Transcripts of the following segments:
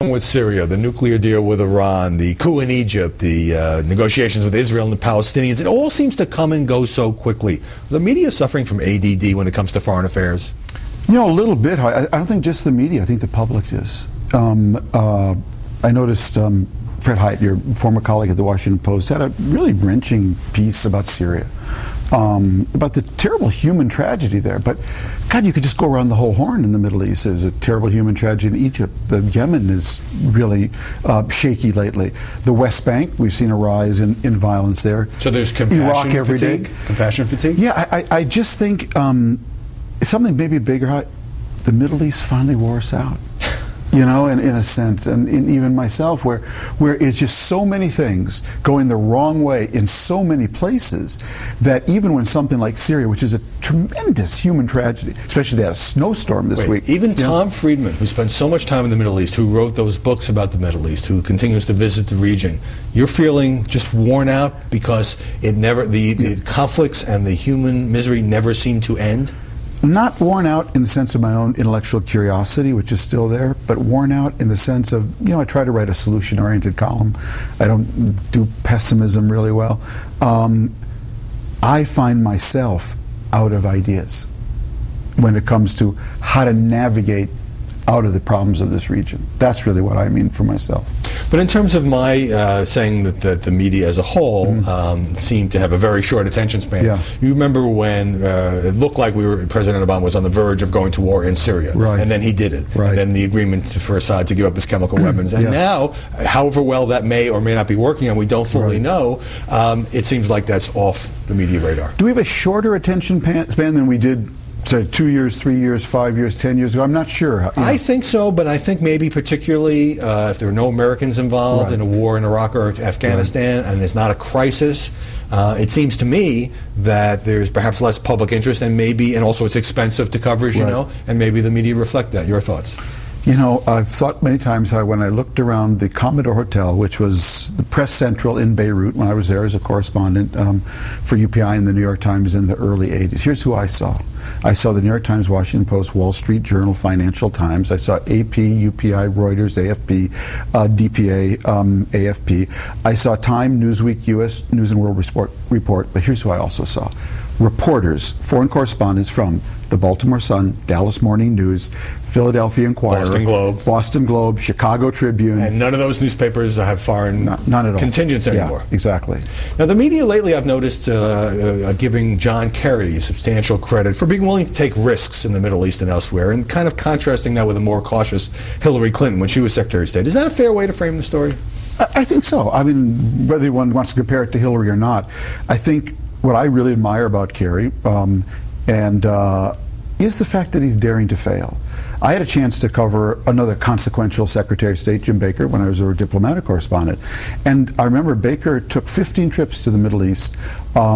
on with Syria, the nuclear deal with Iran, the coup in Egypt, the negotiations with Israel and the Palestinians, it all seems to come and go so quickly. The media is suffering from ADD when it comes to foreign affairs. You know, a little bit. I don't think just the media. I think the public is. I noticed Fred Hite, your former colleague at the Washington Post, had a really wrenching piece about Syria, about the terrible human tragedy there. But, God, you could just go around the whole horn in the Middle East. There's a terrible human tragedy in Egypt. Yemen is really shaky lately. The West Bank, we've seen a rise in violence there. So there's compassion Iraq fatigue? Compassion fatigue? Yeah, I just think something maybe bigger. The Middle East finally wore us out. You know, in a sense, and even myself, where it's just so many things going the wrong way in so many places, that even when something like Syria, which is a tremendous human tragedy, especially they had a snowstorm this week. Even Tom Freedman, who spent so much time in the Middle East, who wrote those books about the Middle East, who continues to visit the region, you're feeling just worn out because the conflicts and the human misery never seem to end? Not worn out in the sense of my own intellectual curiosity, which is still there, but worn out in the sense of, you know, I try to write a solution-oriented column. I don't do pessimism really well. I find myself out of ideas when it comes to how to navigate out of the problems of this region. That's really what I mean for myself. But in terms of my saying that the media as a whole seemed to have a very short attention span, you remember when it looked like President Obama was on the verge of going to war in Syria, and then he did it, and then the agreement for Assad to give up his chemical weapons, and now, however well that may or may not be working, and we don't fully know, it seems like that's off the media radar. Do we have a shorter attention span than we did, say, 2 years, 3 years, 5 years, 10 years ago? I'm not sure. I think so, but I think maybe particularly if there are no Americans involved in a war in Iraq or Afghanistan, and it's not a crisis, it seems to me that there's perhaps less public interest, and also it's expensive to cover, as you know, and maybe the media reflect that. Your thoughts? You know, I've thought many times how when I looked around the Commodore Hotel, which was the press central in Beirut when I was there as a correspondent for UPI and the New York Times in the early 80s, here's who I saw. I saw the New York Times, Washington Post, Wall Street Journal, Financial Times. I saw AP, UPI, Reuters, AFP, DPA, AFP. I saw Time, Newsweek, U.S. News and World Report, but here's who I also saw. Reporters, foreign correspondents from the Baltimore Sun, Dallas Morning News, Philadelphia Inquirer, Boston Globe, Chicago Tribune. And none of those newspapers have foreign none at all. contingents anymore. Yeah, exactly. Now, the media lately, I've noticed, giving John Kerry substantial credit for being willing to take risks in the Middle East and elsewhere, and kind of contrasting that with a more cautious Hillary Clinton when she was Secretary of State. Is that a fair way to frame the story? I think so. I mean, whether one wants to compare it to Hillary or not, I think what I really admire about Kerry is the fact that he's daring to fail. I had a chance to cover another consequential Secretary of State, Jim Baker, when I was a diplomatic correspondent. And I remember Baker took 15 trips to the Middle East. I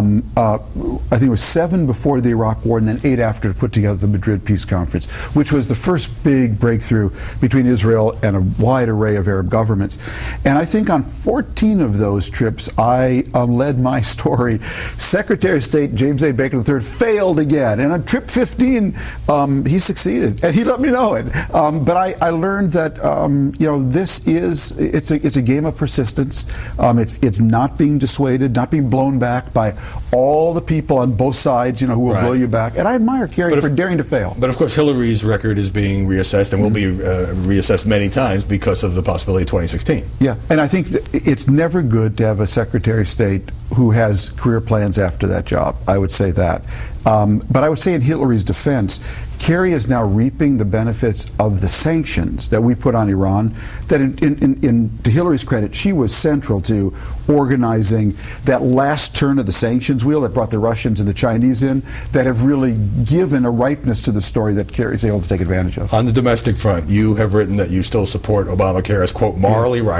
think it was 7 before the Iraq War and then 8 after to put together the Madrid Peace Conference, which was the first big breakthrough between Israel and a wide array of Arab governments. And I think on 14 of those trips, I led my story. Secretary of State James A. Baker III failed again. And on trip 15, he succeeded. And he let me know it. But I learned that you know, it's a game of persistence. It's not being dissuaded, not being blown back by all the people on both sides, you know, who will blow you back. And I admire Kerry for daring to fail. But of course, Hillary's record is being reassessed and will be reassessed many times because of the possibility of 2016. Yeah, and I think that it's never good to have a Secretary of State who has career plans after that job. I would say that. But I would say in Hillary's defense, Kerry is now reaping the benefits of the sanctions that we put on Iran, that to Hillary's credit, she was central to organizing that last turn of the sanctions wheel that brought the Russians and the Chinese in, that have really given a ripeness to the story that Kerry's able to take advantage of. On the domestic front, you have written that you still support Obamacare as, quote, morally right.